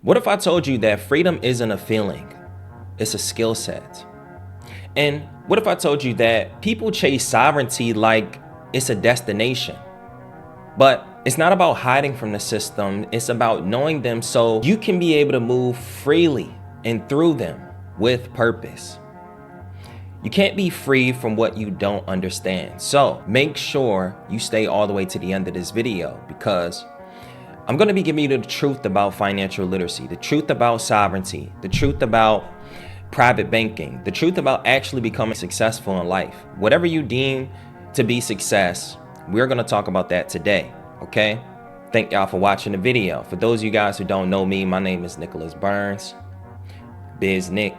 What if I told you that freedom isn't a feeling, it's a skill set? And what if I told you that people chase sovereignty like it's a destination? But it's not about hiding from the system, it's about knowing them so you can be able to move freely and through them with purpose. You can't be free from what you don't understand. So make sure you stay all the way to the end of this video, because I'm going to be giving you the truth about financial literacy, the truth about sovereignty, the truth about private banking, the truth about actually becoming successful in life. Whatever you deem to be success, we're going to talk about that today. Okay? Thank y'all for watching the video. For those of you guys who don't know me, my name is Nicholas Burns, BizNick.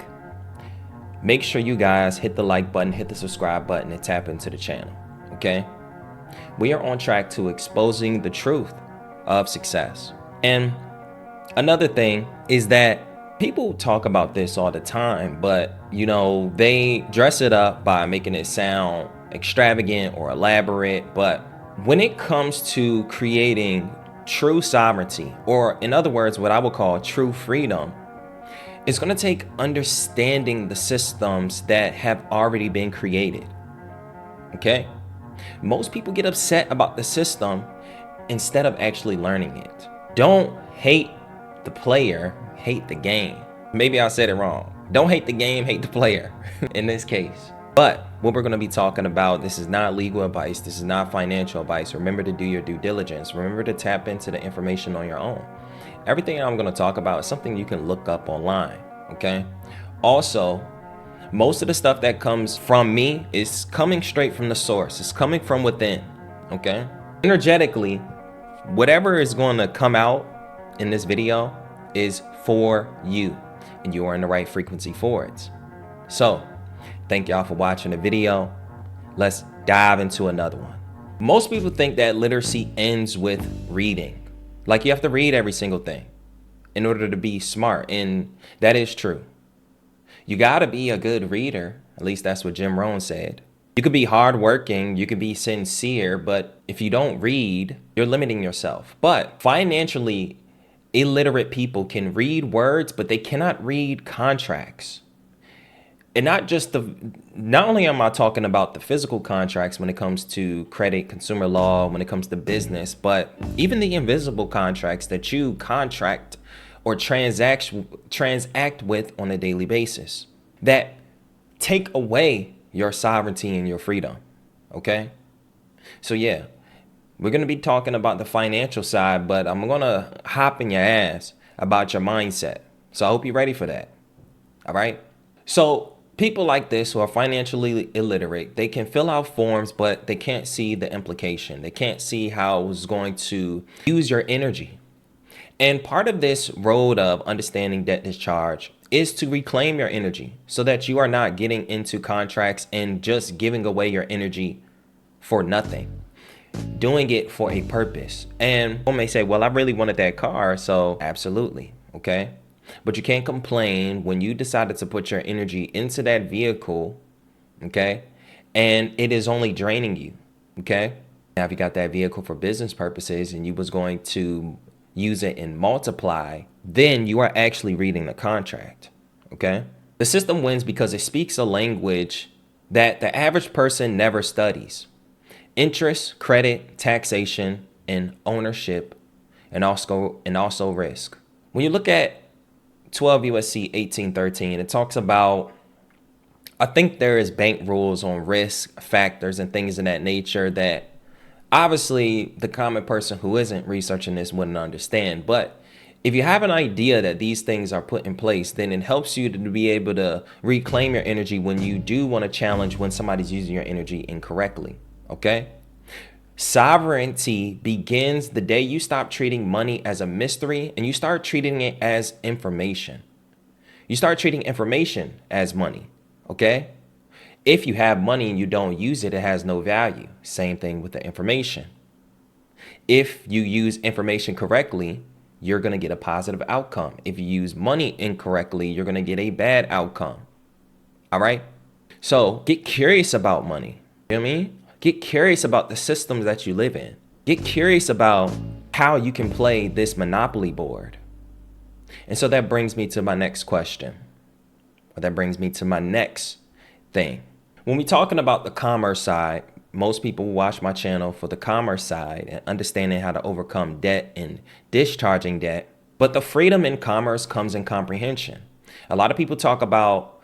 Make sure you guys hit the like button, hit the subscribe button, and tap into the channel. Okay? We are on track to exposing the truth of success. And another thing is that people talk about this all the time, but they dress it up by making it sound extravagant or elaborate. But when it comes to creating true sovereignty, or in other words, what I would call true freedom, it's going to take understanding the systems that have already been created. Okay? Most people get upset about the system instead of actually learning it. Don't hate the player, hate the game. Maybe I said it wrong. Don't hate the game, hate the player in this case. But what we're going to be talking about, this is not legal advice. This is not financial advice. Remember to do your due diligence. Remember to tap into the information on your own. Everything I'm going to talk about is something you can look up online. Okay? Also, most of the stuff that comes from me is coming straight from the source. It's coming from within. Okay? Energetically, whatever is going to come out in this video is for you, and you are in the right frequency for it. So thank y'all for watching the video. Let's dive into another one. Most people think that literacy ends with reading. Like you have to read every single thing in order to be smart. And that is true. You got to be a good reader. At least that's what Jim Rohn said. You could be hardworking, you could be sincere, but if you don't read, you're limiting yourself. But financially illiterate people can read words, but they cannot read contracts. And not only am I talking about the physical contracts when it comes to credit, consumer law, when it comes to business, but even the invisible contracts that you contract or transact with on a daily basis that take away your sovereignty and your freedom. Okay? So yeah, we're going to be talking about the financial side, but I'm going to hop in your ass about your mindset. So I hope you're ready for that. All right? So people like this who are financially illiterate, they can fill out forms, but they can't see the implication. They can't see how it's going to use your energy. And part of this road of understanding debt discharge is to reclaim your energy so that you are not getting into contracts and just giving away your energy for nothing. Doing it for a purpose. And one may say, well, I really wanted that car, so absolutely, okay? But you can't complain when you decided to put your energy into that vehicle, okay? And it is only draining you, okay? Now, if you got that vehicle for business purposes and you was going to use it and multiply, then you are actually reading the contract, okay? The system wins because it speaks a language that the average person never studies. Interest, credit, taxation, and ownership, and also risk. When you look at 12 USC 1813, it talks about, I think there is bank rules on risk factors and things of that nature that obviously the common person who isn't researching this wouldn't understand. But if you have an idea that these things are put in place, then it helps you to be able to reclaim your energy when you do want to challenge when somebody's using your energy incorrectly. Okay? Sovereignty begins the day you stop treating money as a mystery and you start treating it as information. You start treating information as money. Okay? If you have money and you don't use it, it has no value. Same thing with the information. If you use information correctly, you're going to get a positive outcome. If you use money incorrectly, you're going to get a bad outcome. All right? So get curious about money. You know what I mean? Get curious about the systems that you live in. Get curious about how you can play this monopoly board. And so that brings me to my next question, or that brings me to my next thing. When we're talking about the commerce side, most people watch my channel for the commerce side and understanding how to overcome debt and discharging debt. But the freedom in commerce comes in comprehension. A lot of people talk about,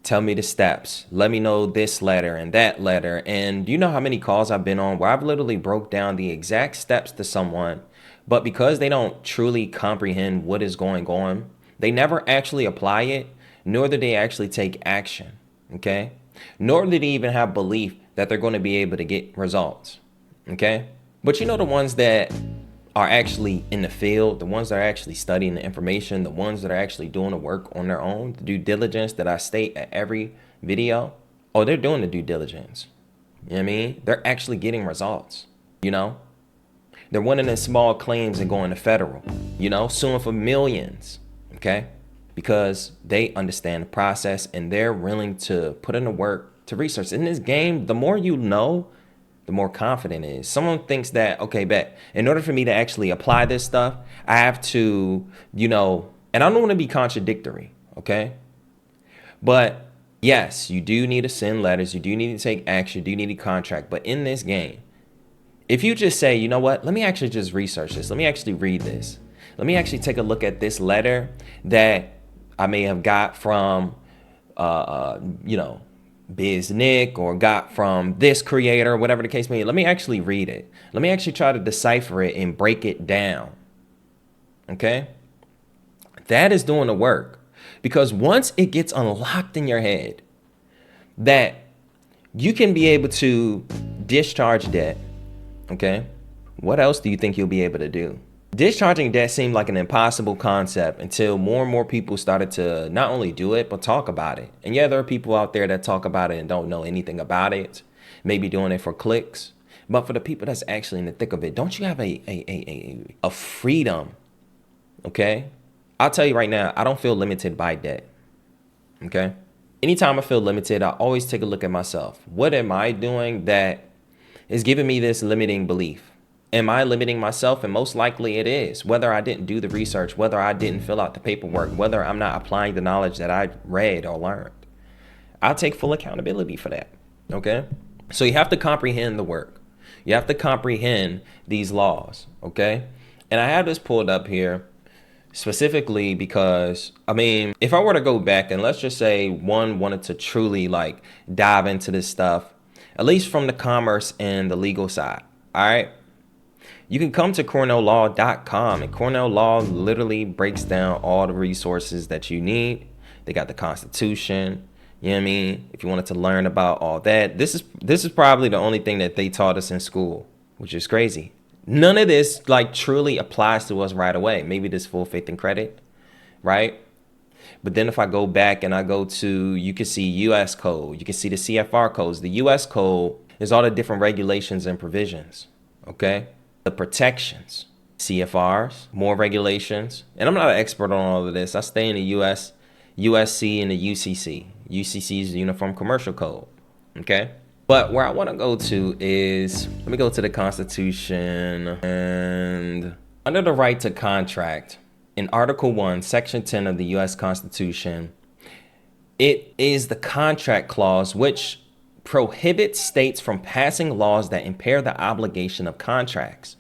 tell me the steps, let me know this letter and that letter. And do you know how many calls I've been on where I've literally broke down the exact steps to someone, but because they don't truly comprehend what is going on, they never actually apply it, nor do they actually take action, okay? Nor do they even have belief that they're going to be able to get results, okay? But you know, the ones that are actually in the field, the ones that are actually studying the information, the ones that are actually doing the work on their own, the due diligence that I state at every video, oh, they're doing the due diligence. You know what I mean? They're actually getting results, you know? They're winning in small claims and going to federal, you know, suing for millions, okay? Because they understand the process and they're willing to put in the work to research. In this game, the more you know, the more confident it is. Someone thinks that, okay, bet, in order for me to actually apply this stuff, I have to, you know, and I don't want to be contradictory, okay? But yes, you do need to send letters. You do need to take action. You do need a contract. But in this game, if you just say, you know what, let me actually just research this. Let me actually read this. Let me actually take a look at this letter that I may have got from, you know, BizNick or got from this creator, whatever the case may be. Let me actually read it. Let me actually try to decipher it and break it down. Okay? That is doing the work. Because once it gets unlocked in your head that you can be able to discharge debt, okay, what else do you think you'll be able to do? Discharging debt seemed like an impossible concept until more and more people started to not only do it, but talk about it. And yeah, there are people out there that talk about it and don't know anything about it, maybe doing it for clicks. But for the people that's actually in the thick of it, don't you have a freedom, okay? I'll tell you right now, I don't feel limited by debt, okay? Anytime I feel limited, I always take a look at myself. What am I doing that is giving me this limiting belief? Am I limiting myself? And most likely it is. Whether I didn't do the research, whether I didn't fill out the paperwork, whether I'm not applying the knowledge that I read or learned, I'll take full accountability for that, okay? So you have to comprehend the work. You have to comprehend these laws, okay? And I have this pulled up here specifically because, I mean, if I were to go back and let's just say one wanted to truly like dive into this stuff, at least from the commerce and the legal side, all right? You can come to cornelllaw.com, and Cornell Law literally breaks down all the resources that you need. They got the Constitution, you know what I mean? If you wanted to learn about all that, this is probably the only thing that they taught us in school, which is crazy. None of this like truly applies to us right away. Maybe this full faith and credit, right? But then if I go back and I go to, you can see US code, you can see the CFR codes. The US code is all the different regulations and provisions, okay? The protections, CFRs, more regulations. And I'm not an expert on all of this. I stay in the US, USC, and the UCC. UCC is the Uniform Commercial Code, okay? But where I want to go to is, let me go to the Constitution, and under the right to contract, in Article 1, Section 10 of the US Constitution, it is the contract clause which prohibits states from passing laws that impair the obligation of contracts.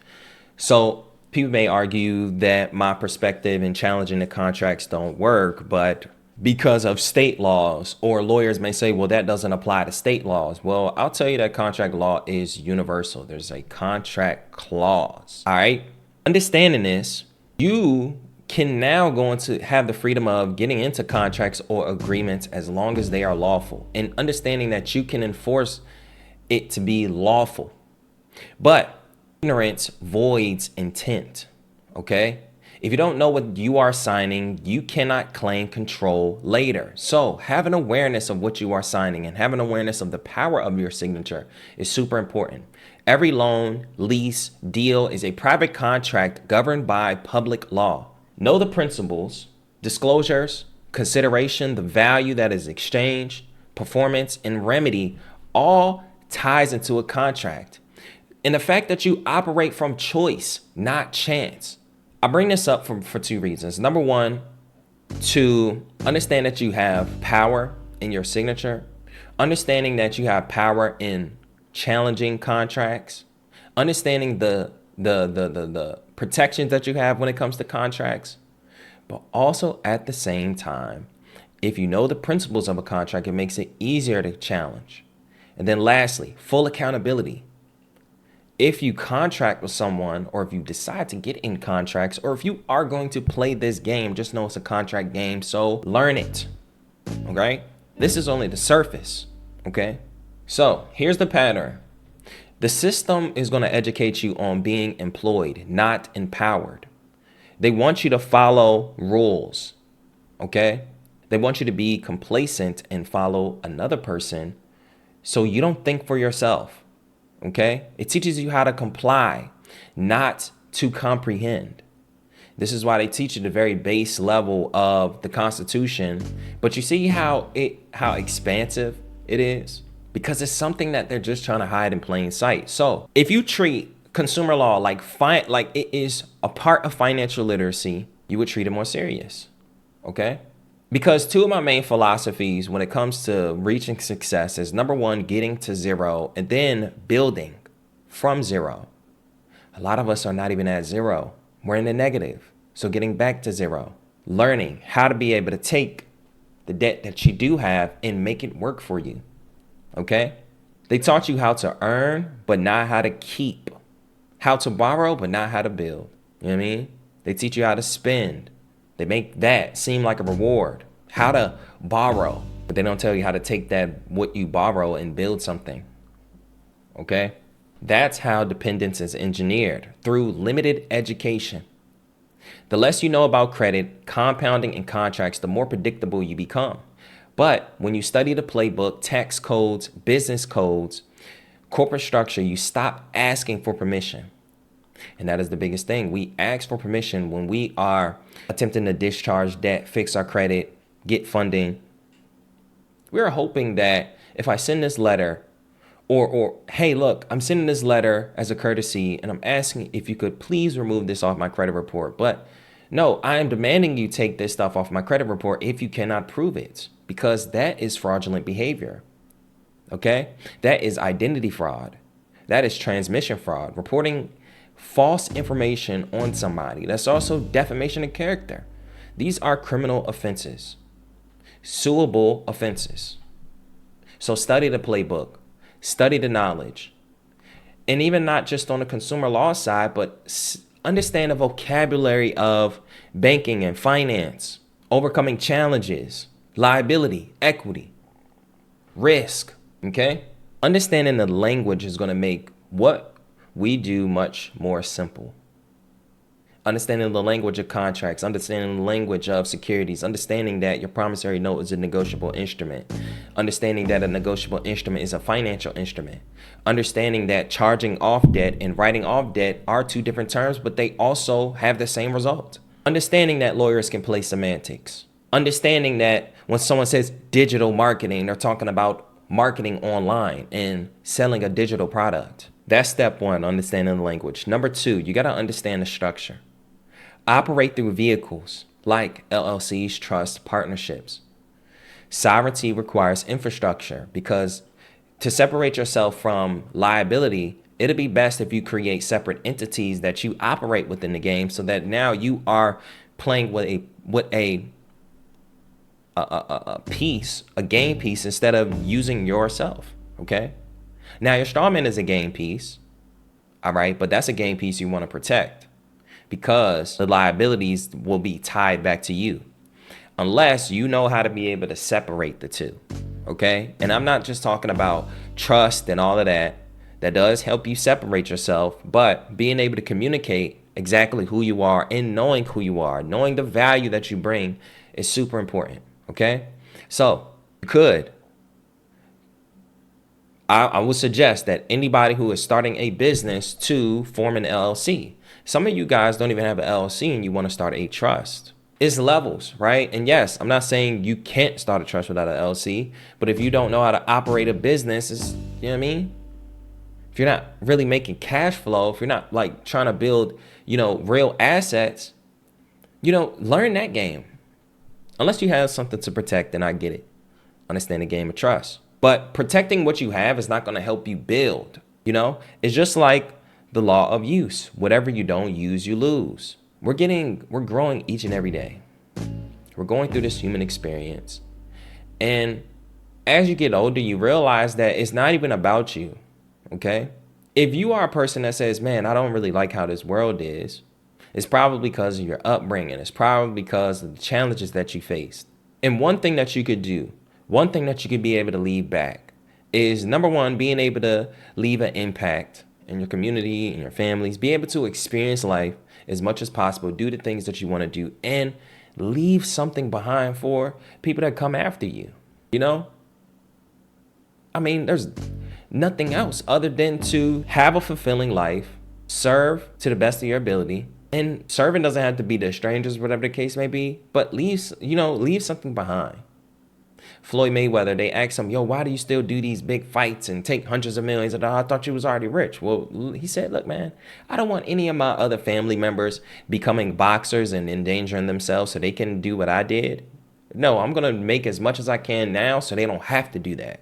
So people may argue that my perspective in challenging the contracts don't work, but because of state laws, or lawyers may say, well, that doesn't apply to state laws. Well, I'll tell you that contract law is universal. There's a contract clause. All right. Understanding this, you can now go into have the freedom of getting into contracts or agreements as long as they are lawful, and understanding that you can enforce it to be lawful. But ignorance voids intent, okay? If you don't know what you are signing, you cannot claim control later. So have an awareness of what you are signing and have an awareness of the power of your signature is super important. Every loan, lease, deal is a private contract governed by public law. Know the principles, disclosures, consideration, the value that is exchanged, performance, and remedy all ties into a contract. And the fact that you operate from choice, not chance. I bring this up for two reasons. Number one, to understand that you have power in your signature, understanding that you have power in challenging contracts, understanding the protections that you have when it comes to contracts, but also at the same time, if you know the principles of a contract, it makes it easier to challenge. And then lastly, full accountability. If you contract with someone, or if you decide to get in contracts, or if you are going to play this game, just know it's a contract game, so learn it, okay? This is only the surface, okay? So here's the pattern. The system is going to educate you on being employed, not empowered. They want you to follow rules, okay? They want you to be complacent and follow another person so you don't think for yourself. Okay? It teaches you how to comply, not to comprehend. This is why they teach you the very base level of the Constitution. But you see how expansive it is? Because it's something that they're just trying to hide in plain sight. So if you treat consumer law like it is a part of financial literacy, you would treat it more serious. Okay? Because two of my main philosophies when it comes to reaching success is number one, getting to zero, and then building from zero. A lot of us are not even at zero. We're in the negative. So getting back to zero, learning how to be able to take the debt that you do have and make it work for you. Okay? They taught you how to earn, but not how to keep. How to borrow, but not how to build. You know what I mean? They teach you how to spend. They make that seem like a reward. How to borrow, but they don't tell you how to take that, what you borrow, and build something. Okay? That's how dependence is engineered, through limited education. The less you know about credit, compounding, and contracts, the more predictable you become. But when you study the playbook, tax codes, business codes, corporate structure, you stop asking for permission. And that is the biggest thing. We ask for permission when we are attempting to discharge debt, fix our credit, get funding. We are hoping that if I send this letter, or hey, look, I'm sending this letter as a courtesy, and I'm asking if you could please remove this off my credit report. But no, I am demanding you take this stuff off my credit report if you cannot prove it, because that is fraudulent behavior. Okay? That is identity fraud. That is transmission fraud. Reporting false information on somebody. That's also defamation of character. These are criminal offenses, suable offenses. So study the playbook, study the knowledge, and even not just on the consumer law side, but understand the vocabulary of banking and finance, overcoming challenges, liability, equity, risk. Okay? Understanding the language is going to make what we do much more simple. Understanding the language of contracts, understanding the language of securities, understanding that your promissory note is a negotiable instrument, understanding that a negotiable instrument is a financial instrument, understanding that charging off debt and writing off debt are two different terms, but they also have the same result. Understanding that lawyers can play semantics. Understanding that when someone says digital marketing, they're talking about marketing online and selling a digital product. That's step one, understanding the language. Number two, you got to understand the structure. Operate through vehicles like LLCs, trusts, partnerships. Sovereignty requires infrastructure, because to separate yourself from liability, it'll be best if you create separate entities that you operate within the game, so that now you are playing with a piece, a game piece, instead of using yourself. Okay? Now, your strawman is a game piece, all right, but that's a game piece you want to protect, because the liabilities will be tied back to you unless you know how to be able to separate the two, okay? And I'm not just talking about trust and all of that. That does help you separate yourself, but being able to communicate exactly who you are and knowing who you are, knowing the value that you bring is super important, okay? So you could, I would suggest that anybody who is starting a business to form an LLC. Some of you guys don't even have an LLC and you want to start a trust. It's levels, right? And yes, I'm not saying you can't start a trust without an LLC, but if you don't know how to operate a business, you know what I mean? If you're not really making cash flow, if you're not like trying to build, real assets, learn that game. Unless you have something to protect, then I get it. Understand the game of trust. But protecting what you have is not going to help you build. It's just like the law of use. Whatever you don't use, you lose. We're growing each and every day. We're going through this human experience. And as you get older, you realize that it's not even about you. Okay? If you are a person that says, man, I don't really like how this world is, it's probably because of your upbringing. It's probably because of the challenges that you faced. And one thing that you could do, one thing that you could be able to leave back is, number one, being able to leave an impact in your community, in your families, be able to experience life as much as possible, do the things that you want to do, and leave something behind for people that come after you. There's nothing else other than to have a fulfilling life, serve to the best of your ability. And serving doesn't have to be to strangers, whatever the case may be, but leave something behind. Floyd Mayweather, they asked him, yo, why do you still do these big fights and take hundreds of millions of dollars? I thought you was already rich. Well, he said, look, man, I don't want any of my other family members becoming boxers and endangering themselves so they can do what I did. No, I'm going to make as much as I can now so they don't have to do that.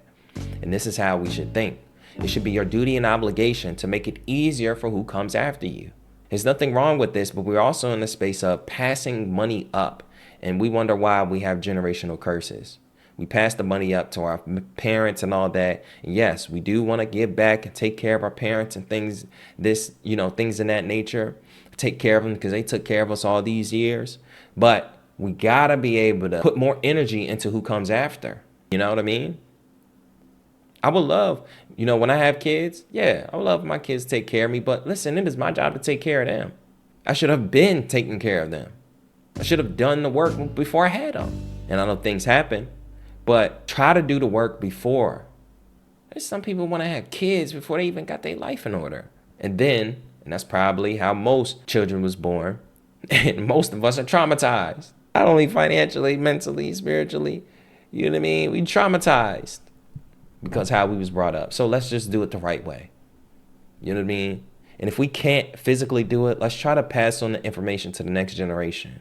And this is how we should think. It should be your duty and obligation to make it easier for who comes after you. There's nothing wrong with this, but we're also in the space of passing money up. And we wonder why we have generational curses. We pass the money up to our parents and all that. And yes, we do want to give back and take care of our parents and things in that nature. Take care of them because they took care of us all these years. But we got to be able to put more energy into who comes after. You know what I mean? I would love, when I have kids, I would love my kids to take care of me. But listen, it is my job to take care of them. I should have been taking care of them. I should have done the work before I had them. And I know things happen, but try to do the work before. There's some people want to have kids before they even got their life in order. And that's probably how most children was born. And most of us are traumatized. Not only financially, mentally, spiritually. You know what I mean? We traumatized because how we was brought up. So let's just do it the right way. You know what I mean? And if we can't physically do it, let's try to pass on the information to the next generation.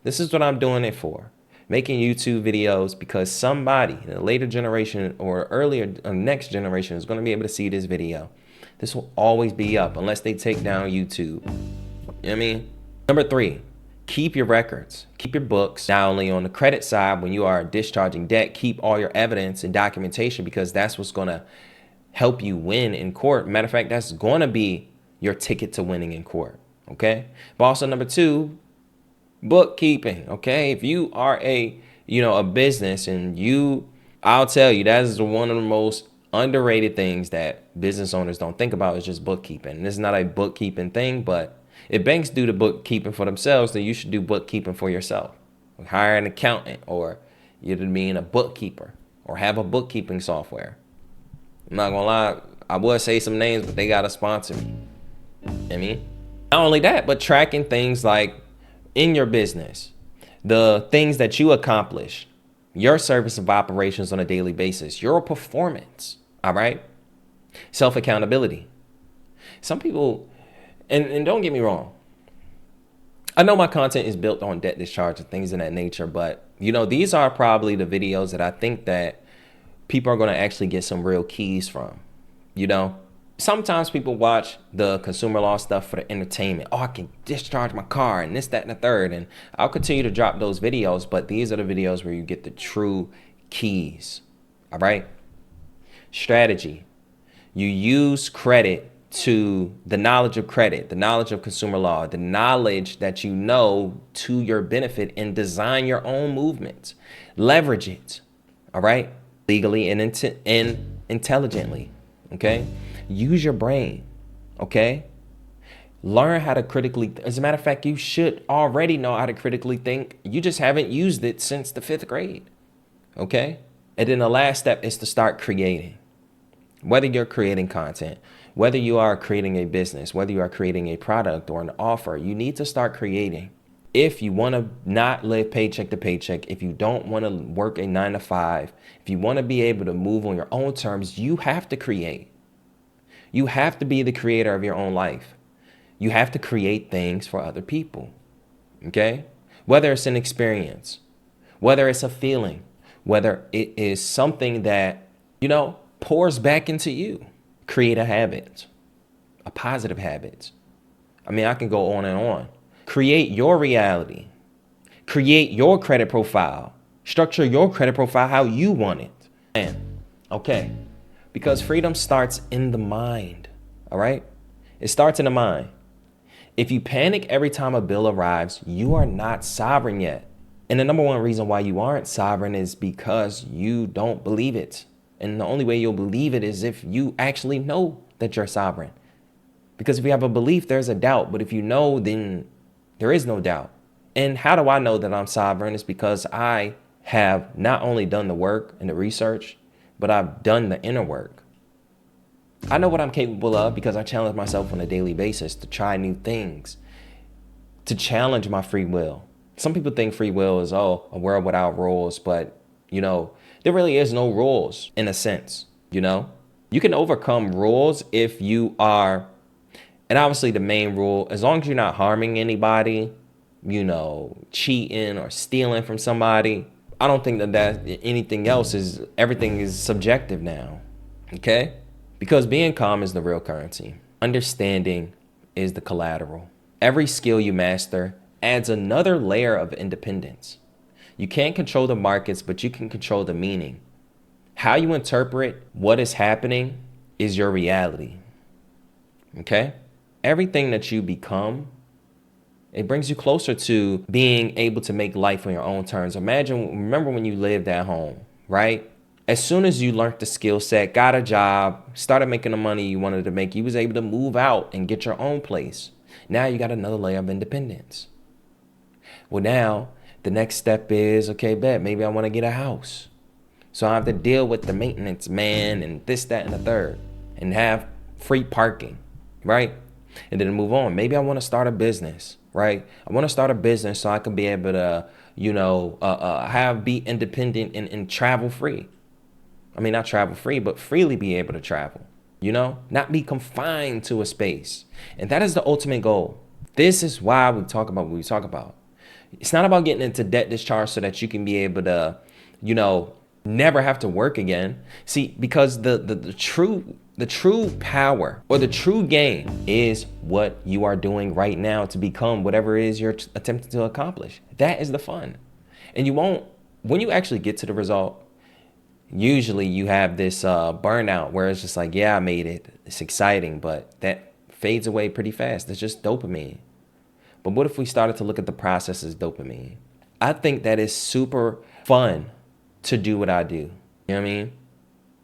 This is what I'm doing it for. Making YouTube videos because somebody in a later generation or earlier next generation is going to be able to see this video. This will always be up unless they take down YouTube. You know what I mean? Number 3, keep your records. Keep your books. Not only on the credit side, when you are discharging debt, keep all your evidence and documentation because that's what's going to help you win in court. Matter of fact, that's going to be your ticket to winning in court. Okay. But also number 2, bookkeeping. Okay. If you are a business and I'll tell you, that is one of the most underrated things that business owners don't think about is just bookkeeping. And this is not a bookkeeping thing, but if banks do the bookkeeping for themselves, then you should do bookkeeping for yourself. Hire an accountant or, a bookkeeper or have a bookkeeping software. I'm not gonna lie, I would say some names, but they gotta sponsor me. Not only that, but tracking things like in your business, the things that you accomplish, your service of operations on a daily basis, your performance, all right? Self-accountability. Some people, and don't get me wrong, I know my content is built on debt discharge and things of that nature, but these are probably the videos that I think that people are going to actually get some real keys from. Sometimes people watch the consumer law stuff for the entertainment. Oh, I can discharge my car and this, that, and the third. And I'll continue to drop those videos, but these are the videos where you get the true keys. All right. Strategy. You use credit to the knowledge of credit, the knowledge of consumer law, the knowledge that you know to your benefit and design your own movements. Leverage it. All right. Legally and intelligently. Okay. Use your brain, okay? Learn how to critically, as a matter of fact, you should already know how to critically think. You just haven't used it since the 5th grade, okay? And then the last step is to start creating. Whether you're creating content, whether you are creating a business, whether you are creating a product or an offer, you need to start creating. If you want to not live paycheck to paycheck, if you don't want to work a 9 to 5, if you want to be able to move on your own terms, you have to create. You have to be the creator of your own life. You have to create things for other people. Okay? Whether it's an experience, whether it's a feeling, whether it is something that, pours back into you. Create a habit, a positive habit. I mean, I can go on and on. Create your reality. Create your credit profile. Structure your credit profile how you want it. And, okay, because freedom starts in the mind, all right? It starts in the mind. If you panic every time a bill arrives, you are not sovereign yet. And the number one reason why you aren't sovereign is because you don't believe it. And the only way you'll believe it is if you actually know that you're sovereign. Because if you have a belief, there's a doubt. But if you know, then there is no doubt. And how do I know that I'm sovereign? It's because I have not only done the work and the research, but I've done the inner work. I know what I'm capable of because I challenge myself on a daily basis to try new things, to challenge my free will. Some people think free will is, a world without rules, but, there really is no rules in a sense, You can overcome rules if you are, and obviously the main rule, as long as you're not harming anybody, cheating or stealing from somebody. I don't think that anything else everything is subjective now, okay? Because being calm is the real currency. Understanding is the collateral. Every skill you master adds another layer of independence. You can't control the markets, but you can control the meaning. How you interpret what is happening is your reality, okay? Everything that you become, it brings you closer to being able to make life on your own terms. Remember when you lived at home, right? As soon as you learned the skill set, got a job, started making the money you wanted to make, you was able to move out and get your own place. Now you got another layer of independence. Well, now the next step is, okay, maybe I want to get a house. So I have to deal with the maintenance man and this, that, and the third, and have free parking, right? And then move on. Maybe I want to start a business, right? I want to start a business so I can be able to, be independent and travel free. I mean, not travel free, but freely be able to travel, not be confined to a space. And that is the ultimate goal. This is why we talk about what we talk about. It's not about getting into debt discharge so that you can be able to, never have to work again. See, because the true power or the true gain is what you are doing right now to become whatever it is you're attempting to accomplish. That is the fun. And when you actually get to the result, usually you have this burnout where it's just like, yeah, I made it. It's exciting, but that fades away pretty fast. It's just dopamine. But what if we started to look at the process as dopamine? I think that is super fun to do what I do. You know what I mean?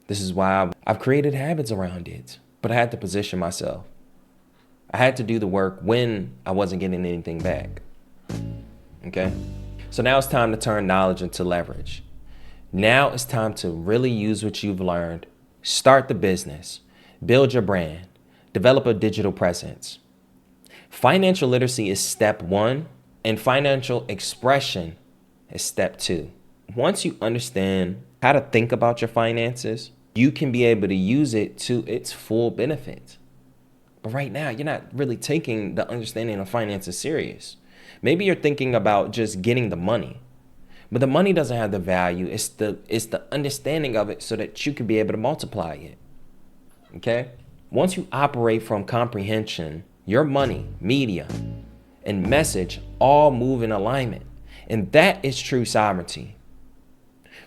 This is why I've created habits around it. But I had to position myself. I had to do the work when I wasn't getting anything back. Okay? So now it's time to turn knowledge into leverage. Now it's time to really use what you've learned. Start the business. Build your brand. Develop a digital presence. Financial literacy is step 1, and financial expression is step 2. Once you understand how to think about your finances, you can be able to use it to its full benefit. But right now, you're not really taking the understanding of finances serious. Maybe you're thinking about just getting the money, but the money doesn't have the value. It's the understanding of it so that you can be able to multiply it. Okay? Once you operate from comprehension, your money, media, and message all move in alignment. And that is true sovereignty.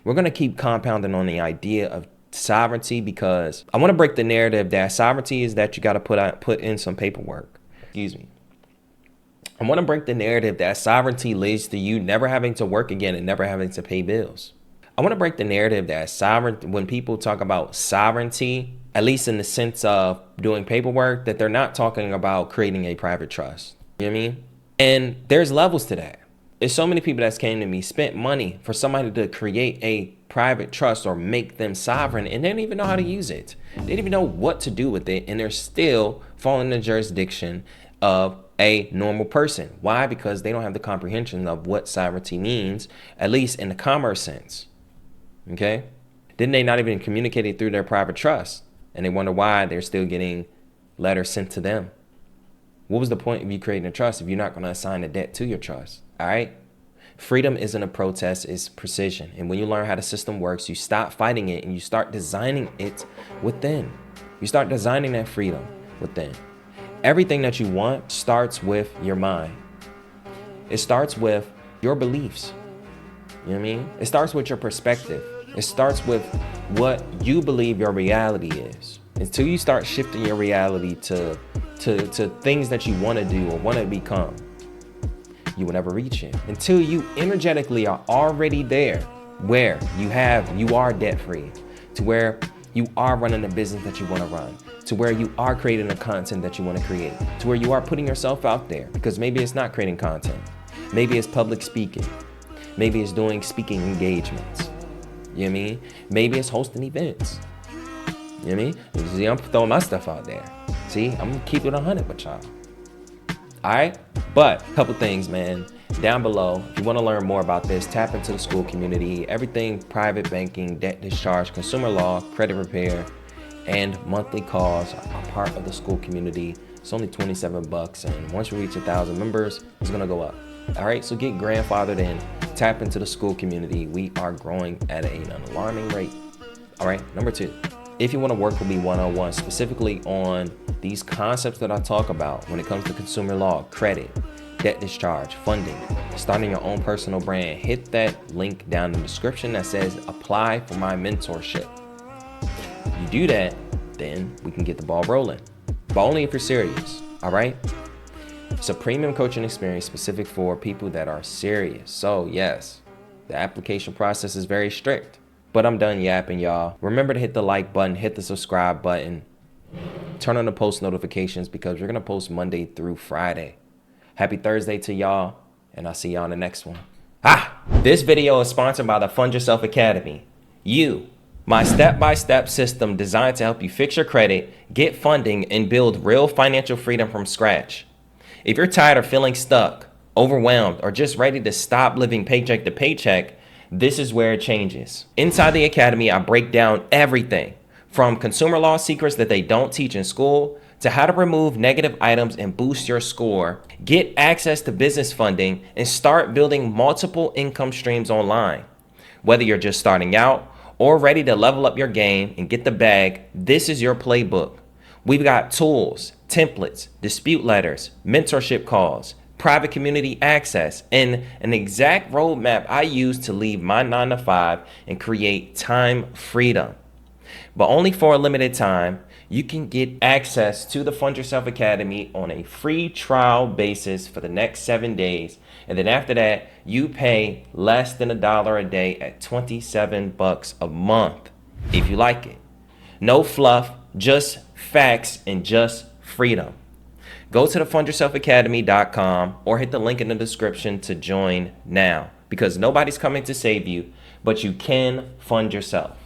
We're going to keep compounding on the idea of sovereignty because I want to break the narrative that sovereignty is that you got to put in some paperwork. I want to break the narrative that sovereignty leads to you never having to work again and never having to pay bills. I want to break the narrative that when people talk about sovereignty, at least in the sense of doing paperwork, that they're not talking about creating a private trust. You know what I mean? And there's levels to that. There's so many people that's came to me, spent money for somebody to create a private trust or make them sovereign, and they didn't even know how to use it. They didn't even know what to do with it, and they're still falling in the jurisdiction of a normal person. Why? Because they don't have the comprehension of what sovereignty means, at least in the commerce sense. Okay? Then they not even communicate it through their private trust, and they wonder why they're still getting letters sent to them. What was the point of you creating a trust if you're not going to assign a debt to your trust? All right? Freedom isn't a protest, it's precision. And when you learn how the system works, you stop fighting it and you start designing it within. You start designing that freedom within. Everything that you want starts with your mind. It starts with your beliefs. You know what I mean? It starts with your perspective. It starts with what you believe your reality is. Until you start shifting your reality to things that you want to do or want to become, you will never reach it. Until you energetically are already there, where you are debt free, to where you are running the business that you want to run, to where you are creating the content that you want to create, to where you are putting yourself out there. Because maybe it's not creating content. Maybe it's public speaking. Maybe it's doing speaking engagements. You know what I mean? Maybe it's hosting events. You know what I mean? See, I'm throwing my stuff out there. See, I'm gonna keep it 100 with y'all. All right? But a couple things, man. Down below, if you want to learn more about this, tap into the school community. Everything private banking, debt discharge, consumer law, credit repair, and monthly calls are part of the school community. It's only $27, and once you reach 1,000 members, it's gonna go up. All right, so get grandfathered in, tap into the school community. We are growing at an alarming rate. All right, number 2, if you want to work with me one-on-one, specifically on these concepts that I talk about when it comes to consumer law, credit, debt discharge, funding, starting your own personal brand, hit that link down in the description that says apply for my mentorship. You do that, then we can get the ball rolling, but only if you're serious. All right. It's a premium coaching experience specific for people that are serious. So yes, the application process is very strict, but I'm done yapping, y'all. Remember to hit the like button, hit the subscribe button, turn on the post notifications because we're going to post Monday through Friday. Happy Thursday to y'all, and I'll see y'all in the next one. This video is sponsored by the Fund Yourself Academy. My step-by-step system designed to help you fix your credit, get funding, and build real financial freedom from scratch. If you're tired of feeling stuck, overwhelmed, or just ready to stop living paycheck to paycheck, this is where it changes. Inside the Academy, I break down everything from consumer law secrets that they don't teach in school to how to remove negative items and boost your score, get access to business funding, and start building multiple income streams online. Whether you're just starting out or ready to level up your game and get the bag, this is your playbook. We've got tools, templates, dispute letters, mentorship calls, private community access, and an exact roadmap I use to leave my 9-to-5 and create time freedom. But only for a limited time, you can get access to the Fund Yourself Academy on a free trial basis for the next 7 days. And then after that, you pay less than $1 a day at $27 a month if you like it. No fluff, just facts and just freedom. Go to the fundyourselfacademy.com or hit the link in the description to join now, because nobody's coming to save you, but you can fund yourself.